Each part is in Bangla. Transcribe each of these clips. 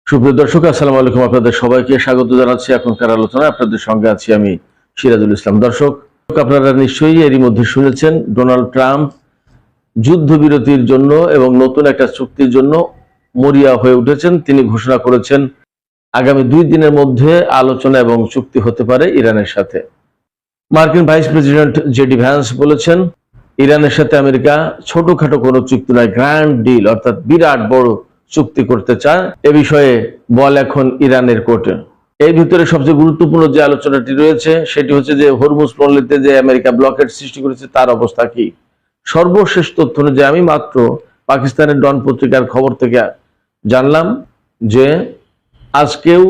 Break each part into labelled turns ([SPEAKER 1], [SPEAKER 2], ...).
[SPEAKER 1] সুপ্রিয় দর্শক, আসসালামু আলাইকুম। আপনাদের সবাইকে স্বাগত জানাচ্ছি এখনকার আলোচনায়। আপনাদের সঙ্গে আছি আমি সিরাজুল ইসলাম। দর্শক, আপনারা নিশ্চয়ই এরই মধ্যে শুনেছেন ডোনাল্ড ট্রাম্প যুদ্ধবিরতির জন্য এবং নতুন একটা চুক্তির জন্য মরিয়া হয়ে উঠেছেন। তিনি ঘোষণা করেছেন আগামী 2 দিনের মধ্যে আলোচনা এবং চুক্তি হতে পারে ইরানের সাথে। মার্কিন ভাইস প্রেসিডেন্ট জেডি ভ্যান্স বলেছেন ইরানের সাথে আমেরিকা ছোটখাটো কোনো চুক্তি নয়, গ্র্যান্ড ডিল অর্থাৎ বিরাট বড় চুক্তি করতে চায়। এ বিষয়ে বল এখন ইরানের কোর্টে। এই ভিতরে সবচেয়ে গুরুত্বপূর্ণ যে আলোচনাটি রয়েছে সেটি হচ্ছে যে হরমুজ প্রণালীতে যে আমেরিকা ব্লকেট সৃষ্টি করেছে তার অবস্থা কি। সর্বশেষ তথ্য অনুযায়ী আমি মাত্র পাকিস্তানের ডন পত্রিকার খবর থেকে জানলাম যে আজকেও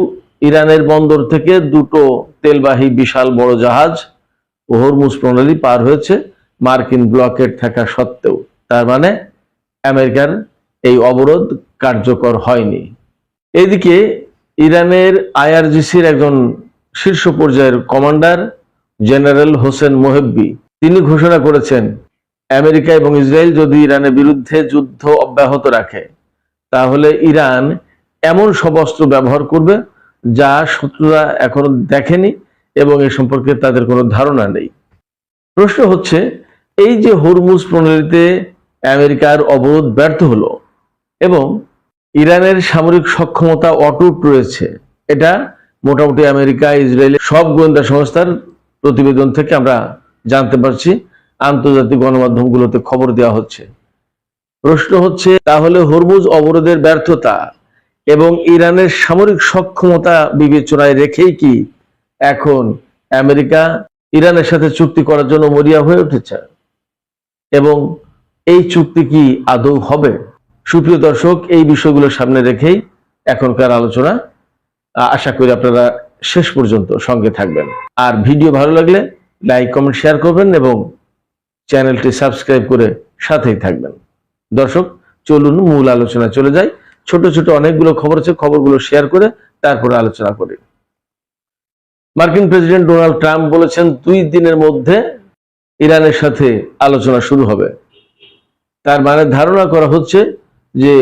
[SPEAKER 1] ইরানের বন্দর থেকে 2টো তেলবাহী বিশাল বড় জাহাজ হরমুজ প্রণালী পার হয়েছে মার্কিন ব্লকেট থাকা সত্ত্বেও। তার মানে আমেরিকার এই অবরোধ কার্যকর হয়নি। এদিকে ইরানের আইআরজিসির একজন শীর্ষ পর্যায়ের কমান্ডার জেনারেল হোসেন মোহেব্বি তিনি ঘোষণা করেছেন আমেরিকা এবং ইসরায়েল যদি ইরানের বিরুদ্ধে যুদ্ধ অব্যাহত রাখে তাহলে ইরান এমন সব অস্ত্র ব্যবহার করবে যা শত্রুরা এখনো দেখেনি এবং এ সম্পর্কে তাদের কোনো ধারণা নেই। প্রশ্ন হচ্ছে, এই যে হরমুজ প্রণালীতে আমেরিকার অবরোধ ব্যর্থ হলো এবং ইরানের সামরিক সক্ষমতা অটুট রয়েছে, এটা মোটামুটি আমেরিকা ইসরায়েলের সব গোয়েন্দা সংস্থার প্রতিবেদন থেকে আমরা জানতে পারছি, আন্তর্জাতিক গণমাধ্যমগুলোতে খবর দেওয়া হচ্ছে। প্রশ্ন হচ্ছে, তাহলে হরমুজ অবরোধের ব্যর্থতা এবং ইরানের সামরিক সক্ষমতা বিবেচনায় রেখেই কি এখন আমেরিকা ইরানের সাথে চুক্তি করার জন্য মরিয়া হয়ে উঠেছে এবং এই চুক্তি কি আদৌ হবে? সুপ্রিয় দর্শক, এই বিষয়গুলো সামনে রেখেই এখনকার আলোচনা। আশা করি আপনারা শেষ পর্যন্ত সঙ্গে থাকবেন। আর ভিডিও ভালো লাগলে লাইক কমেন্ট শেয়ার করবেন এবং চ্যানেলটি সাবস্ক্রাইব করে সাথেই থাকবেন। দর্শক, চলুন মূল আলোচনা চলে যাই। ছোট ছোট অনেকগুলো খবর আছে, খবরগুলো শেয়ার করে তারপরে আলোচনা করি। মার্কিন প্রেসিডেন্ট ডোনাল্ড ট্রাম্প বলেছেন 2 দিনের মধ্যে ইরানের সাথে আলোচনা শুরু হবে। তার মানে ধারণা করা হচ্ছে যে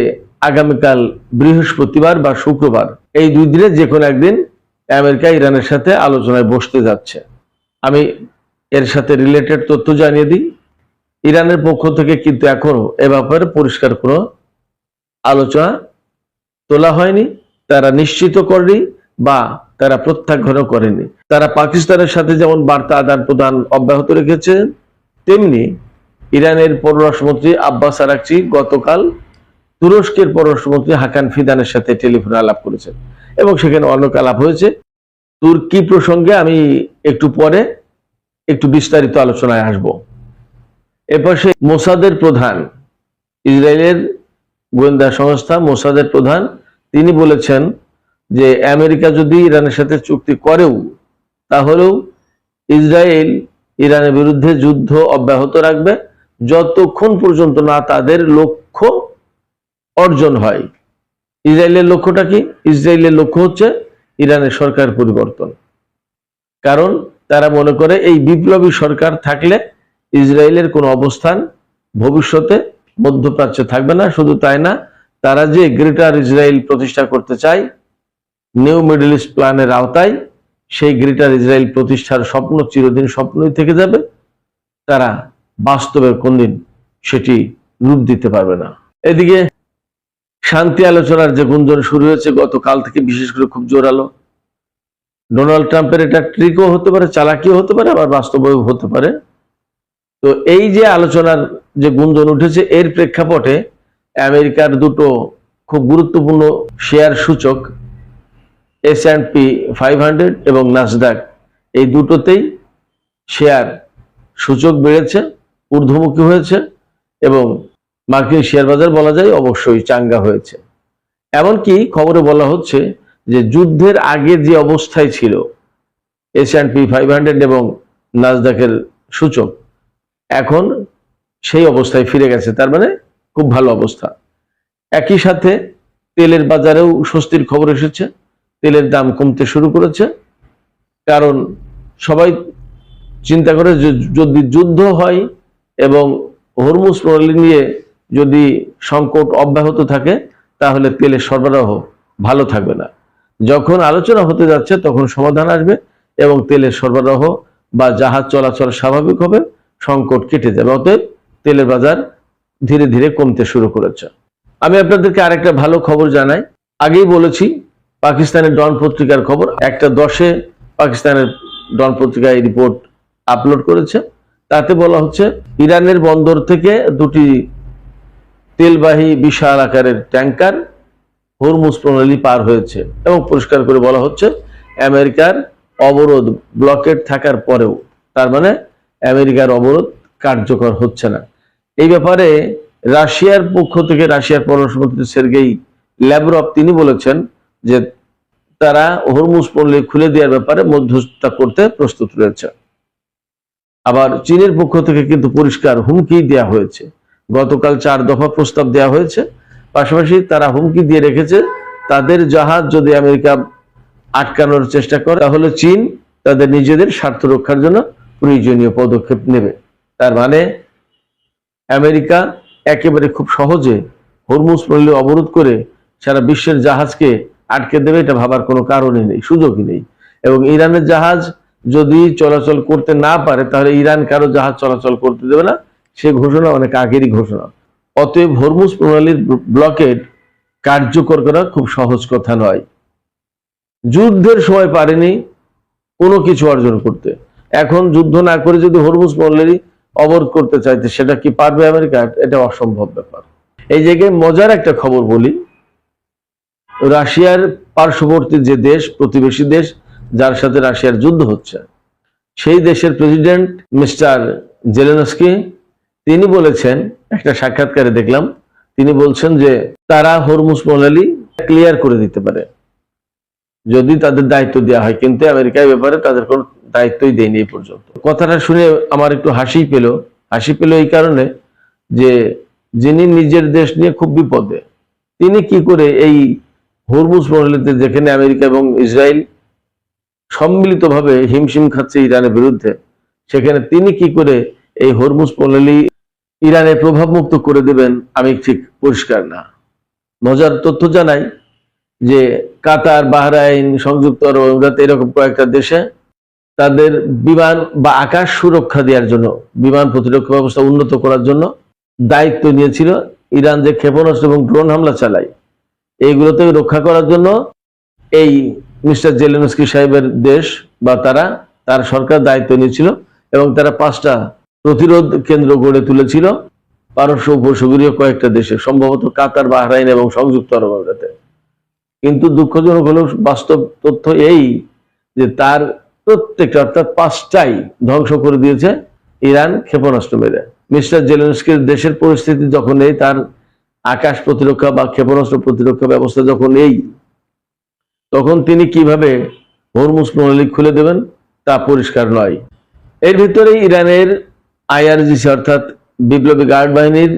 [SPEAKER 1] আগামীকাল বৃহস্পতিবার বা শুক্রবার এই 2 দিনে যে কোনো একদিন আমেরিকা ইরানের সাথে আলোচনায় বসতে যাচ্ছে। আমি এর সাথে রিলেটেড তথ্য জানিয়ে দিই। ইরানের পক্ষ থেকে কিন্তু এখনো এ ব্যাপারে পরিষ্কার কোনো আলোচনা তোলা হয়নি, তারা নিশ্চিত করেনি বা তারা প্রত্যাখ্যানও করেনি। তারা পাকিস্তানের সাথে যেমন বার্তা আদান প্রদান অব্যাহত রেখেছে, তেমনি ইরানের পররাষ্ট্রমন্ত্রী আব্বাস আরাকচি গতকাল তুরস্কের পররাষ্ট্রমন্ত্রী হাকান ফিদানের সাথে টেলিফোনে আলাপ করেছেন এবং সেখানে অনেক আলাপ হয়েছে। তুর্কি প্রসঙ্গে আমি একটু পরে একটু বিস্তারিত আলোচনায় আসব। এরপর সে মোসাদের প্রধান, ইসরায়েলের গোয়েন্দা সংস্থা মোসাদের প্রধান, তিনি বলেছেন যে আমেরিকা যদি ইরানের সাথে চুক্তি করেও তাহলেও ইসরায়েল ইরানের বিরুদ্ধে যুদ্ধ অব্যাহত রাখবে যতক্ষণ পর্যন্ত না তাদের লক্ষ্য অর্জন হয়। ইসরায়েলের লক্ষ্যটা কি? ইসরায়েলের লক্ষ্য হচ্ছে ইরানের সরকার পরিবর্তন। কারণ তারা মনে করে এই বিপ্লবী সরকার থাকলে ইসরায়েলের কোনো অবস্থান ভবিষ্যতে মধ্যপ্রাচ্যে থাকবে না। শুধু তাই না, তারা যে গ্রেটার ইসরায়েল প্রতিষ্ঠা করতে চায় নিউ মিডল ইস্ট প্ল্যানের আওতায়, সেই গ্রেটার ইসরায়েল প্রতিষ্ঠার স্বপ্ন চিরদিন স্বপ্নই থেকে যাবে। তারা বাস্তবে কোনদিন সেটি রূপ দিতে পারবে না। এদিকে শান্তি আলোচনার যে গুঞ্জন শুরু হয়েছে গতকাল থেকে, বিশেষ করে খুব জোরালো। ডোনাল্ড ট্রাম্পের এটা ট্রিকও হতে পারে, চালাকিও হতে পারে, আবার বাস্তবেও হতে পারে। তো এই যে আলোচনার যে গুঞ্জন উঠেছে এর প্রেক্ষাপটে আমেরিকার 2টো খুব গুরুত্বপূর্ণ শেয়ার সূচক S&P 500 এবং নাসডাক, এই দুটোতেই শেয়ার সূচক বেড়েছে, ঊর্ধ্বমুখী হয়েছে এবং মার্কিন শেয়ার বাজার বলা যায় অবশ্যই চাঙ্গা হয়েছে। এমনকি খবরে বলা হচ্ছে যে যুদ্ধের আগে যে অবস্থায় ছিল S&P 500 এবং নাসডাকের সূচক, এখন সেই অবস্থায় ফিরে গেছে। তার মানে খুব ভালো অবস্থা। একই সাথে তেলের বাজারেও স্বস্তির খবর এসেছে, তেলের দাম কমতে শুরু করেছে। কারণ সবাই চিন্তা করে যে যদি যুদ্ধ হয় এবং হরমুজ প্রণালী নিয়ে যদি সংকট অব্যাহত থাকে তাহলে তেলের সরবরাহ ভালো থাকবে না। যখন আলোচনা হতে যাচ্ছে তখন সমাধান আসবে এবং তেলের সরবরাহ বা জাহাজ চলাচল স্বাভাবিক হবে, সংকট কেটে যাবে। অতএব তেলের বাজার ধীরে ধীরে কমতে শুরু করেছে। আমি আপনাদেরকে আরেকটা ভালো খবর জানাই। আগেই বলেছি পাকিস্তানের ডন পত্রিকার খবর, 1:10 পাকিস্তানের ডন পত্রিকায় রিপোর্ট আপলোড করেছে। তাতে বলা হচ্ছে ইরানের বন্দর থেকে দুটি তেলবাহী বিশাল আকারের ট্যাঙ্কার হরমুজ প্রণালী পার হয়েছে এবং পরিষ্কার করে বলা হচ্ছে আমেরিকার অবরোধ ব্লকেড থাকার পরেও, তার মানে আমেরিকার অবরোধ কার্যকর হচ্ছে না। এই ব্যাপারে রাশিয়ার পক্ষ থেকে রাশিয়ার পররাষ্ট্রমন্ত্রী সের্গেই ল্যাভরভ তিনি বলেছেন যে তারা হরমুজ প্রণালী খুলে দেওয়ার ব্যাপারে মধ্যস্থতা করতে প্রস্তুত রয়েছে। আবার চীনের পক্ষ থেকে কিন্তু পরিষ্কার হুমকি দেওয়া হয়েছে। গতকাল 4 দফা প্রস্তাব দেওয়া হয়েছে। পাশাপাশি তারা হুমকি দিয়ে রেখেছে তাদের জাহাজ যদি আমেরিকা আটকানোর চেষ্টা করে তাহলে চীন তাদের নিজেদের স্বার্থ রক্ষার জন্য প্রয়োজনীয় পদক্ষেপ নেবে। তার মানে আমেরিকা একেবারে খুব সহজে হরমুজ প্রণালী অবরোধ করে সারা বিশ্বের জাহাজকে আটকে দেবে এটা ভাবার কোনো কারণই নেই, সুযোগই নেই। এবং ইরানের জাহাজ যদি চলাচল করতে না পারে তাহলে ইরান কারো জাহাজ চলাচল করতে দেবে না, সে ঘোষণা অনেক আগেরই ঘোষণা। অতএব হরমুজ প্রণালীর ব্লকেড কার্যকর করা খুব সহজ কথা নয়। যুদ্ধের সময় পারেনি কোনো কিছু অর্জন করতে, এখন যুদ্ধ না করে যদি হরমুজ প্রণালী অবরোধ করতে চাইতে সেটা কি পারবে আমেরিকা? এটা অসম্ভব ব্যাপার। এই জায়গায় মজার একটা খবর বলি, রাশিয়ার পার্শ্ববর্তী যে দেশ, প্রতিবেশী দেশ যার সাথে রাশিয়ার যুদ্ধ হচ্ছে, সেই দেশের প্রেসিডেন্ট মিস্টার জেলেনস্কি তিনি বলেছেন, একটা সাক্ষাৎকারে দেখলাম, তিনি বলছেন যে তারা হরমুজ প্রণালী ক্লিয়ার করে দিতে পারে যদি তাদের দায়িত্ব দেওয়া হয়, কিন্তু আমেরিকার ব্যাপারে তাদের কোনো দায়িত্বই দেয়নি এই পর্যন্ত। কথাটা শুনে আমার একটু হাসি পেল এই কারণে যে যিনি নিজের দেশ নিয়ে খুব বিপদে, তিনি কি করে এই হরমুজ প্রণালীতে, যেখানে আমেরিকা এবং ইসরায়েল সম্মিলিতভাবে হিমশিম খাচ্ছে ইরানের বিরুদ্ধে, সেখানে তিনি কি করে এই হরমুজ প্রণালী ইরানের প্রভাব মুক্ত করে দেবেন আমি ঠিক পরিষ্কার না। মজার তথ্য জানাই যে কাতার, বাহরাইন, সংযুক্ত আরব আমিরাত এরকম কয়েকটা দেশে তাদের বিমান বা আকাশ সুরক্ষা দেওয়ার জন্য, বিমান প্রতিরক্ষা ব্যবস্থা উন্নত করার জন্য দায়িত্ব নিয়েছিল। ইরান যে ক্ষেপণাস্ত্র এবং ড্রোন হামলা চালায় এইগুলো থেকে রক্ষা করার জন্য এই মিস্টার জেলেনস্কি সাহেবের দেশ বা তার সরকার দায়িত্ব নিয়েছিল এবং তারা 5টা প্রতিরোধ কেন্দ্র গড়ে তুলেছিল পারস্য উপসাগরীয় কয়েকটা দেশে, সম্ভবত কাতার, বাহরাইন এবং সংযুক্ত আরব আমিরাতে। কিন্তু দুঃখজনক হলো বাস্তব তথ্য এই যে তার প্রত্যেকটা অর্থাৎ 5টাই ধ্বংস করে দিয়েছে ইরান ক্ষেপণাস্ত্র মেরে। মিস্টার জেলেনস্কির দেশের পরিস্থিতি যখন এই, তার আকাশ প্রতিরক্ষা বা ক্ষেপণাস্ত্র প্রতিরক্ষা ব্যবস্থা যখন এই, তখন তিনি কিভাবে হরমুজ প্রণালী খুলে দেবেন তা পরিষ্কার নয়। এর ভিতরে ইরানের IRGC অর্থাৎ বিপ্লবী গার্ড বাহিনীর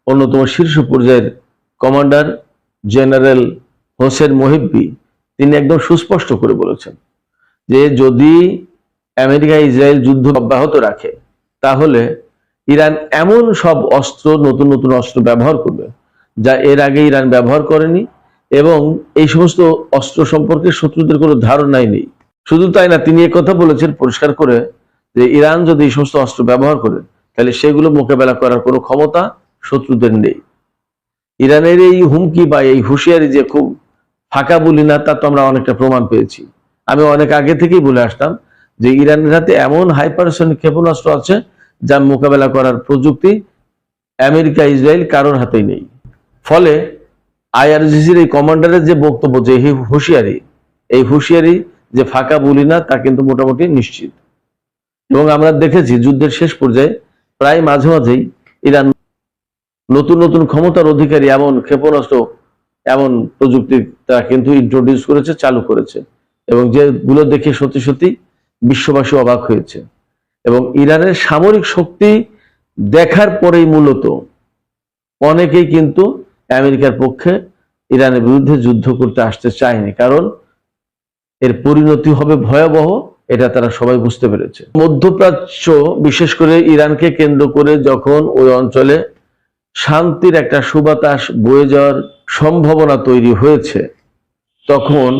[SPEAKER 1] অন্যতম শীর্ষ পর্যায়ের কমান্ডার জেনারেল হোসেন মহিব্বি তিনি একদম সুস্পষ্ট করে বলেছেন যে যদি আমেরিকা ইসরায়েল যুদ্ধ অব্যাহত রাখে তাহলে ইরান এমন সব অস্ত্র, নতুন নতুন অস্ত্র ব্যবহার করবে যা এর আগে ইরান ব্যবহার করেনি এবং এই সমস্ত অস্ত্র সম্পর্কে শত্রুদের কোনো ধারণাই নেই। শুধু তাই না, তিনি কথা বলেছেন পরিষ্কার করে যে ইরান যদি এই সমস্ত অস্ত্র ব্যবহার করে তাহলে সেগুলো মোকাবেলা করার কোনো ক্ষমতা শত্রুদের নেই। ইরানের এই হুমকি বা এই হুঁশিয়ারি যে খুব ফাঁকা বলি না, তা তো আমরা অনেকটা প্রমাণ পেয়েছি। আমি অনেক আগে থেকেই বলে আসতাম যে ইরানের হাতে এমন হাইপারসনিক ক্ষেপণাস্ত্র আছে যা মোকাবেলা করার প্রযুক্তি আমেরিকা, ইসরায়েল কারোর হাতেই নেই। ফলে IRGCর এই কমান্ডারের যে বক্তব্য, যে এই হুঁশিয়ারি যে ফাঁকা বলি না তা কিন্তু মোটামুটি নিশ্চিত। এবং আমরা দেখেছি যুদ্ধের শেষ পর্যায়ে প্রায় মাঝে মাঝেই ইরান নতুন নতুন ক্ষমতার অধিকারী এমন ক্ষেপণাস্ত্র, এমন প্রযুক্তি তারা কিন্তু ইন্ট্রোডিউস করেছে, চালু করেছে এবং যেগুলো দেখে সত্যি সত্যি বিশ্ববাসী অবাক হয়েছে। এবং ইরানের সামরিক শক্তি দেখার পরেই মূলত অনেকেই কিন্তু আমেরিকার পক্ষে ইরানের বিরুদ্ধে যুদ্ধ করতে আসতে চায়নি, কারণ এর পরিণতি হবে ভয়াবহ, এটা তারা সবাই বুঝতে পেরেছে। মধ্যপ্রাচ্য, বিশেষ করে ইরানকে কেন্দ্র করে যখন ওই অঞ্চলে শান্তির একটা সুবাতাস বয়ে যাওয়ার সম্ভাবনা তৈরি হয়েছে, তখন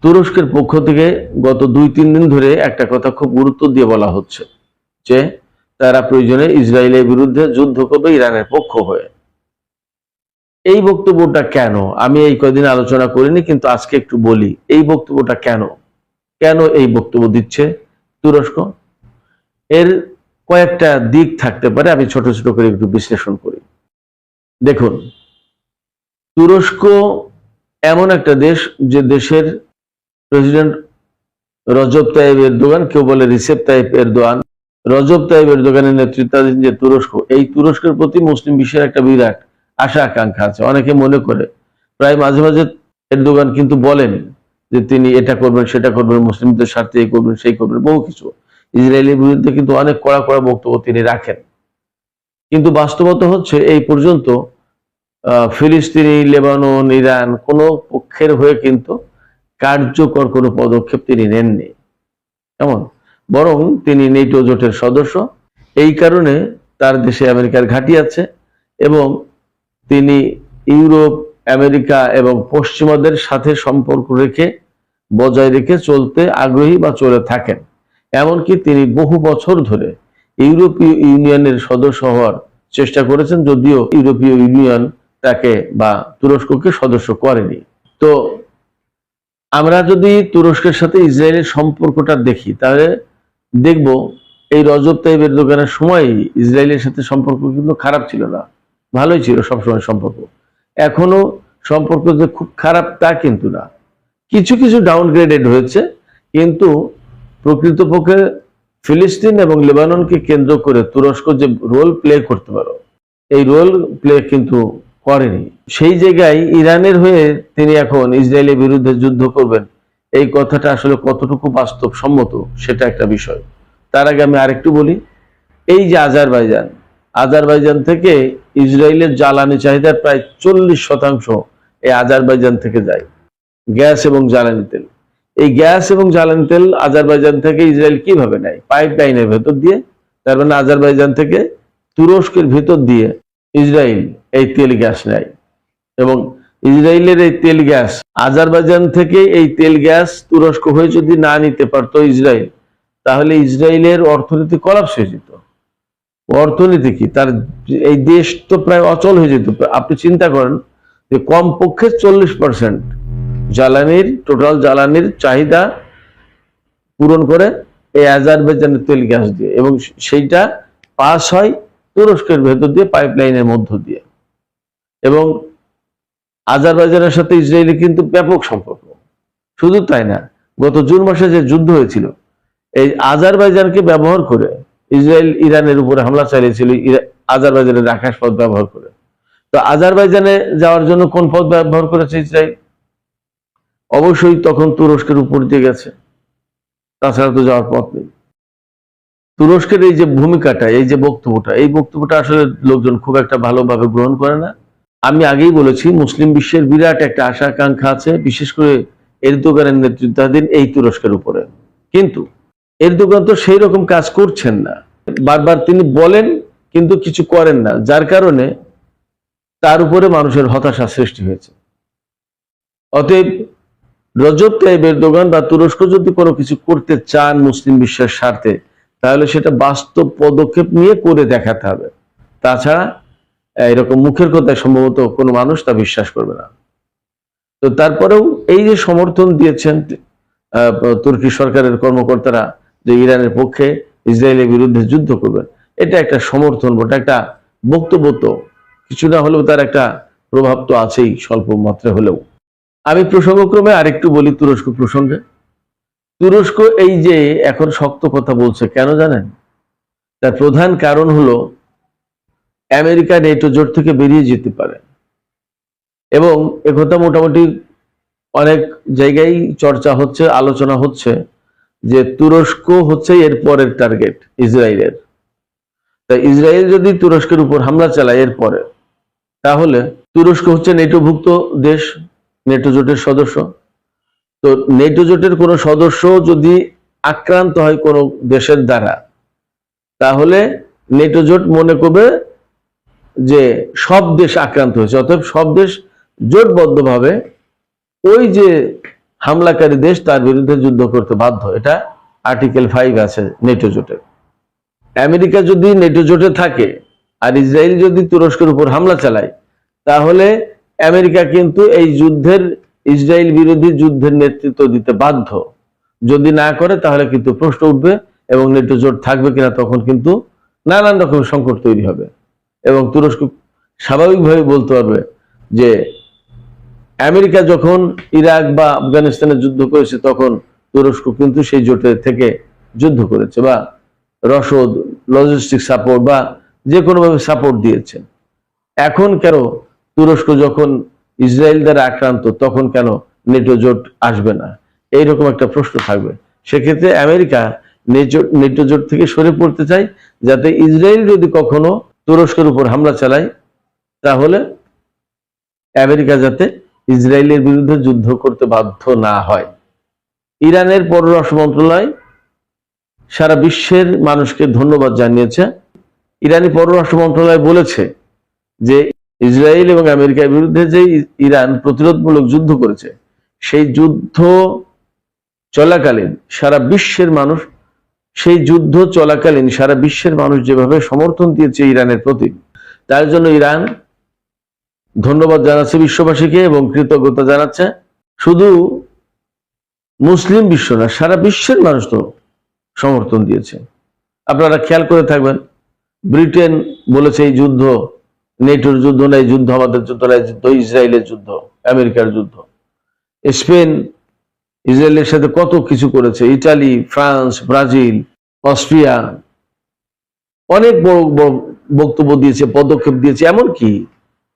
[SPEAKER 1] তুরস্কের পক্ষ থেকে গত 2-3 দিন ধরে একটা কথা খুব গুরুত্ব দিয়ে বলা হচ্ছে যে তারা প্রয়োজনে ইসরায়েলের বিরুদ্ধে যুদ্ধ করবে ইরানের পক্ষ হয়ে। এই বক্তব্যটা কেন আমি এই কদিন আলোচনা করিনি, কিন্তু আজকে একটু বলি এই বক্তব্যটা কেন কেন এই বক্তব্য দিচ্ছে তুরস্ক। এর কয়েকটা দিক থাকতে পারে, আমি ছোট ছোট করে একটু বিশ্লেষণ করি। দেখুন, তুরস্ক এমন একটা দেশ যে দেশের প্রেসিডেন্ট রজব তাইয়িপ এরদোগান, কেউ বলে রিসেপ তাইয়িপ এরদোয়ান, রজব তাইয়িপ এরদোগানের নেতৃত্বাধীন যে তুরস্ক, এই তুরস্কের প্রতি মুসলিম বিশ্বের একটা বিরাট আশা আকাঙ্ক্ষা আছে। অনেকে মনে করে, প্রায় মাঝে মাঝে এরদোগান কিন্তু বলেন যে তিনি এটা করবেন সেটা করবেন, মুসলিমদের স্বার্থে এই করবেন সেই করবেন, বহু কিছু। ইসরায়েলের বিরুদ্ধে কিন্তু অনেক কড়া কড়া বক্তব্য তিনি রাখেন, কিন্তু বাস্তবতা হচ্ছে এই পর্যন্ত ফিলিস্তিনি, লেবানন, ইরান কোনো পক্ষের হয়ে কিন্তু কার্যকর কোনো পদক্ষেপ তিনি নেননি। কেমন, বরং তিনি নেটো জোটের সদস্য, এই কারণে তার দেশে আমেরিকার ঘাঁটি আছে এবং তিনি ইউরোপ, আমেরিকা এবং পশ্চিমাদের সাথে সম্পর্ক রেখে বজায় রেখে চলতে আগ্রহী বা চলে থাকেন। এমনকি তিনি বহু বছর ধরে ইউরোপীয় ইউনিয়নের সদস্য হওয়ার চেষ্টা করেছেন, যদিও ইউরোপীয় ইউনিয়ন তাকে বা তুরস্ককে সদস্য করেনি। তো আমরা যদি তুরস্কের সাথে ইসরায়েলের সম্পর্কটা দেখি, তাহলে দেখব এই রজব তাইয়িপ এরদোগানের সময় ইসরায়েলের সাথে সম্পর্ক কিন্তু খারাপ ছিল না, ভালোই ছিল সবসময় সম্পর্ক। এখনো সম্পর্ক যে খুব খারাপ তা কিন্তু না, কিছু কিছু ডাউনগ্রেডেড হয়েছে, কিন্তু প্রকৃতপক্ষে ফিলিস্তিন এবং লেবাননকে কেন্দ্র করে তুরস্ক যে রোল প্লে করতে পারো, এই রোল প্লে কিন্তু করেনি। সেই জায়গায় ইরানের হয়ে তিনি এখন ইসরায়েলের বিরুদ্ধে যুদ্ধ করবেন, এই কথাটা আসলে কতটুকু বাস্তবসম্মত সেটা একটা বিষয়। তার আগে আমি আরেকটু বলি, এই যে আজারবাইজান থেকে ইসরায়েলের জ্বালানি চাহিদার প্রায় 40% এই আজারবাইজান থেকে যায়, গ্যাস এবং জ্বালানি তেল। এই গ্যাস এবং জ্বালানি তেল আজারবাইজান থেকে ইসরায়েল কিভাবে নেয়? পাইপ লাইনের ভেতর দিয়ে। তার মানে আজারবাইজান থেকে তুরস্কের ভেতর দিয়ে ইসরায়েল এই তেল গ্যাস নেয়, এবং ইসরায়েলের এই তেল গ্যাস, আজারবাইজান থেকে এই তেল গ্যাস তুরস্ক হয়ে যদি না নিতে পারতো ইসরায়েল, তাহলে ইসরায়েলের অর্থনীতি কলাপস হয়ে যেত। অর্থনীতি কি, তার এই দেশ তো প্রায় অচল হয়ে যেত। আপনি চিন্তা করেন যে কমপক্ষে 40% জ্বালানির, টোটাল জ্বালানির চাহিদা পূরণ করে এই আজারবাইজানের তেল গ্যাস দিয়ে, এবং সেইটা পাস হয় তুরস্কের ভেতর দিয়ে পাইপলাইনের মধ্য দিয়ে। এবং আজারবাইজানের সাথে ইসরায়েলের কিন্তু ব্যাপক সম্পর্ক। শুধু তাই না, গত জুন মাসে যে যুদ্ধ হয়েছিল, এই আজারবাইজানকে ব্যবহার করে ইসরায়েল ইরানের উপরে হামলা চালিয়েছিল, আজারবাইজানের আকাশ পথ ব্যবহার করে। তো আজারবাইজানে যাওয়ার জন্য কোন পথ ব্যবহার করেছে ইসরায়েল? অবশ্যই তখন তুরস্কের উপর দিয়ে গেছে, তাছাড়া তো যাওয়ার পথ নেই। তুরস্কের এই যে ভূমিকাটা, এই যে বক্তব্যটা, এই বক্তব্যটা আসলে লোকজন খুব একটা ভালোভাবে গ্রহণ করে না। আমি আগেই বলেছি, মুসলিম বিশ্বের বিরাট একটা আশা আকাঙ্ক্ষা আছে, বিশেষ করে এরদোগানের নেতৃত্বাধীন এই তুরস্কের উপরে। কিন্তু এরদোগান তো সেই রকম কাজ করছেন না, বারবার তিনি বলেন কিন্তু কিছু করেন না, যার কারণে তার উপরে মানুষের হতাশা সৃষ্টি হয়েছে। অতএব রজব তাইয়িপ এরদোগান বা তুরস্ক যদি কোনো কিছু করতে চান মুসলিম বিশ্বের স্বার্থে, তাহলে সেটা বাস্তব পদক্ষেপ নিয়ে করে দেখাতে হবে। তাছাড়া এরকম মুখের কথায় সম্ভবত কোনো মানুষ তা বিশ্বাস করবে না। তো তারপরেও এই যে সমর্থন দিয়েছেন তুর্কি সরকারের কর্মকর্তারা যে ইরানের পক্ষে, ইসরায়েলের বিরুদ্ধে যুদ্ধ করবেন, এটা একটা সমর্থন, ওটা একটা বক্তব্য, তো কিছু না হলেও তার একটা প্রভাব তো আছেই, স্বল্প মাত্রা হলেও। আমি প্রসঙ্গক্রমে আরেকটু বলি তুরস্ক প্রসঙ্গে। তুরস্ক এই যে এখন শক্ত কথা বলছে, কেন জানেন? তার প্রধান কারণ হলো আমেরিকা নেটো জোট থেকে বেরিয়ে যেতে পারে, এবং একথা মোটামুটি অনেক জায়গায় চর্চা হচ্ছে, আলোচনা হচ্ছে যে তুরস্ক হচ্ছে এর পরের টার্গেট ইসরায়েলের। তাই ইসরায়েল যদি তুরস্কের উপর হামলা চালায় এরপরে, তাহলে তুরস্ক হচ্ছে নেটোভুক্ত দেশ, নেটো জোটের সদস্য। তো নেটো জোটের কোনো সদস্য যদি আক্রান্ত হয় কোনো দেশের দ্বারা, তাহলে নেটো জোট মনে করবে যে সব দেশ আক্রান্ত হয়েছে, অতএব সব দেশ জোটবদ্ধভাবে ওই যে হামলাকারী দেশ তার বিরুদ্ধে যুদ্ধ করতে বাধ্য। এটা আর্টিকেল 5 আছে নেটো জোটের। আমেরিকা যদি নেটো জোটে থাকে আর ইসরায়েল যদি তুরস্কের উপর হামলা চালায়, তাহলে আমেরিকা কিন্তু এই যুদ্ধের, ইসরায়েল বিরোধী যুদ্ধের নেতৃত্ব দিতে বাধ্য। যদি না করে তাহলে কিন্তু প্রশ্ন উঠবে এবং নেটো জোট থাকবে কিনা, তখন কিন্তু নানান রকম সংকট তৈরি হবে এবং তুরস্ক স্বাভাবিকভাবে বলতে পারবে যে আমেরিকা যখন ইরাক বা আফগানিস্তানে যুদ্ধ করেছে তখন তুরস্ক কিন্তু সেই জোটের থেকে যুদ্ধ করেছে বা রসদ, লজিস্টিক সাপোর্ট বা যে কোনোভাবে সাপোর্ট দিয়েছে। এখন কেন তুরস্ক যখন ইসরায়েল দ্বারা আক্রান্ত তখন কেন নেটো জোট আসবে না, এইরকম একটা প্রশ্ন থাকবে। সেক্ষেত্রে আমেরিকা নেটো জোট থেকে সরে পড়তে চায়, যাতে ইসরায়েল যদি কখনো তুরস্কের উপর হামলা চালায় তাহলে আমেরিকা যাতে ইসরায়েলের বিরুদ্ধে যুদ্ধ করতে বাধ্য না হয়। ইরানের পররাষ্ট্র মন্ত্রণালয় সারা বিশ্বের মানুষকে ধন্যবাদ জানিয়েছে। ইরানি পররাষ্ট্র মন্ত্রণালয় বলেছে যে ইসরায়েল এবং আমেরিকার বিরুদ্ধে যে ইরান প্রতিরোধমূলক যুদ্ধ করেছে, সেই যুদ্ধ চলাকালীন সারা বিশ্বের মানুষ, সেই যুদ্ধ চলাকালীন সারা বিশ্বের মানুষ যেভাবে সমর্থন দিয়েছে ইরানের প্রতি, তার জন্য ইরান ধন্যবাদ জানাচ্ছে বিশ্ববাসীকে এবং কৃতজ্ঞতা জানাচ্ছে। শুধু মুসলিম বিশ্ব না, সারা বিশ্বের মানুষ তো সমর্থন দিয়েছে। আপনারা খেয়াল করে থাকবেন, ব্রিটেন বলেছে এই যুদ্ধ নেটোর যুদ্ধ না, এই যুদ্ধ আমাদের যুদ্ধ না, এই যুদ্ধ ইসরায়েলের যুদ্ধ, আমেরিকার যুদ্ধ। স্পেন ইসরায়েলের সাথে কত কিছু করেছে, ইটালি, ফ্রান্স, ব্রাজিল, অস্ট্রিয়া অনেক বড় বড় বক্তব্য দিয়েছে, পদক্ষেপ দিয়েছে, এমনকি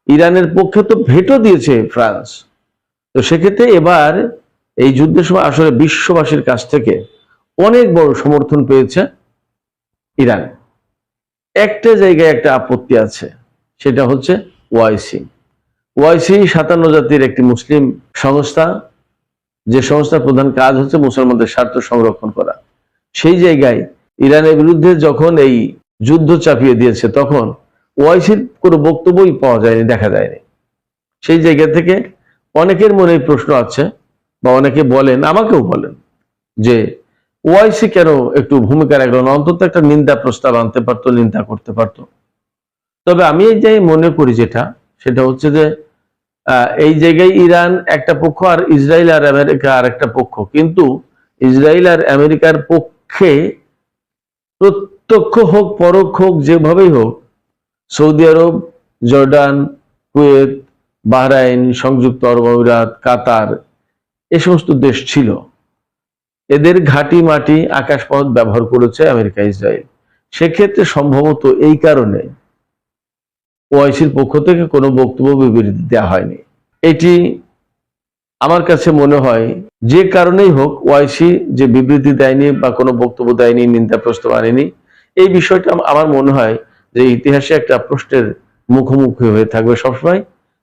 [SPEAKER 1] ইরানের পক্ষে তো ভেটো দিয়েছে ফ্রান্স। তো সেক্ষেত্রে এবার এই যুদ্ধের সময় আসলে বিশ্ববাসীর কাছ থেকে অনেক বড় সমর্থন পেয়েছে ইরান। একটা জায়গায় একটা আপত্তি আছে, সেটা হচ্ছে ওআইসি। 57 জাতির একটি মুসলিম সংস্থা, যে সংস্থার প্রধান কাজ হচ্ছে মুসলমানদের স্বার্থ সংরক্ষণ করা। সেই জায়গায় ইরানের বিরুদ্ধে যখন এই যুদ্ধ চাপিয়ে দিয়েছে তখন ওআইসির কোনো বক্তব্যই পাওয়া যায়নি, দেখা যায়নি। সেই জায়গা থেকে অনেকের মনে প্রশ্ন আছে বা অনেকে বলেন, আমাকেও বলেন, যে ওআইসি কেন একটু ভূমিকা রাখলো না, অন্তত একটা নিন্দা প্রস্তাব আনতে পারতো, নিন্দা করতে পারতো। তবে আমি এই যে মনে করি সেটা হচ্ছে যে এই জায়গায় ইরান একটা পক্ষ আর ইসরায়েল আর আমেরিকা আর একটা পক্ষ, কিন্তু ইসরায়েল আর আমেরিকার পক্ষে প্রত্যক্ষ হোক পরোক্ষ হোক যেভাবেই হোক সৌদি আরব, জর্ডান, কুয়েত, বাহরাইন, সংযুক্ত আরব আমিরাত, কাতার, এ সমস্ত দেশ ছিল। এদের ঘাঁটি মাটি আকাশপথ ব্যবহার করেছে আমেরিকা, ইসরায়েল। সেক্ষেত্রে সম্ভবত এই কারণে ওআইসির পক্ষ থেকে কোনো বক্তব্য বিবৃতি দেওয়া হয়নি। এটি আমার কাছে মনে হয় যে কারণেই হোক ওআইসি যে বিবৃতি দেয়নি বা কোনো বক্তব্য দেয়নি, নিন্দা প্রস্তাব আনেনি, এই বিষয়টা আমার মনে হয় যে ইতিহাসে একটা প্রশ্নের মুখোমুখি হয়ে থাকবে সবসময়।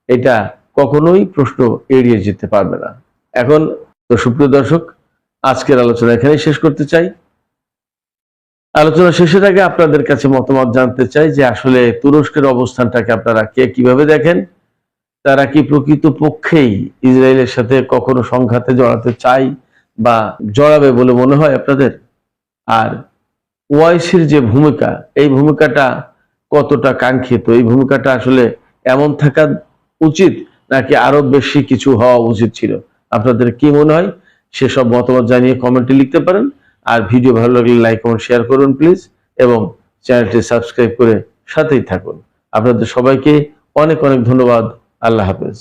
[SPEAKER 1] এটা কখনোই প্রশ্ন এড়িয়ে যেতে পারবে না। এখন তো সুপ্রিয় দর্শক, আজকের আলোচনা এখানেই শেষ করতে চাই। আলোচনা শেষের আগে আপনাদের কাছে মতামত জানতে চাই যে আসলে তুরস্কের অবস্থানটাকে আপনারা কে কিভাবে দেখেন? তারা কি প্রকৃত পক্ষেই ইসরায়েলের সাথে কখনো সংঘাতে জড়াতে চায় বা জড়াবে বলে মনে হয় আপনাদের? আর ওআইসির যে ভূমিকা, এই ভূমিকাটা কতটা কাঙ্ক্ষিত? এই ভূমিকাটা আসলে এমন থাকা উচিত নাকি আরো বেশি কিছু হওয়া উচিত ছিল? আপনাদের কি মনে হয় সেসব মতামত জানিয়ে কমেন্টে লিখতে পারেন। আর ভিডিও ভালো লাগলে লাইক কমেন্ট শেয়ার করুন প্লিজ, এবং চ্যানেলটি সাবস্ক্রাইব করে সাথেই থাকুন। আপনাদের সবাইকে অনেক অনেক ধন্যবাদ। আল্লাহ হাফেজ।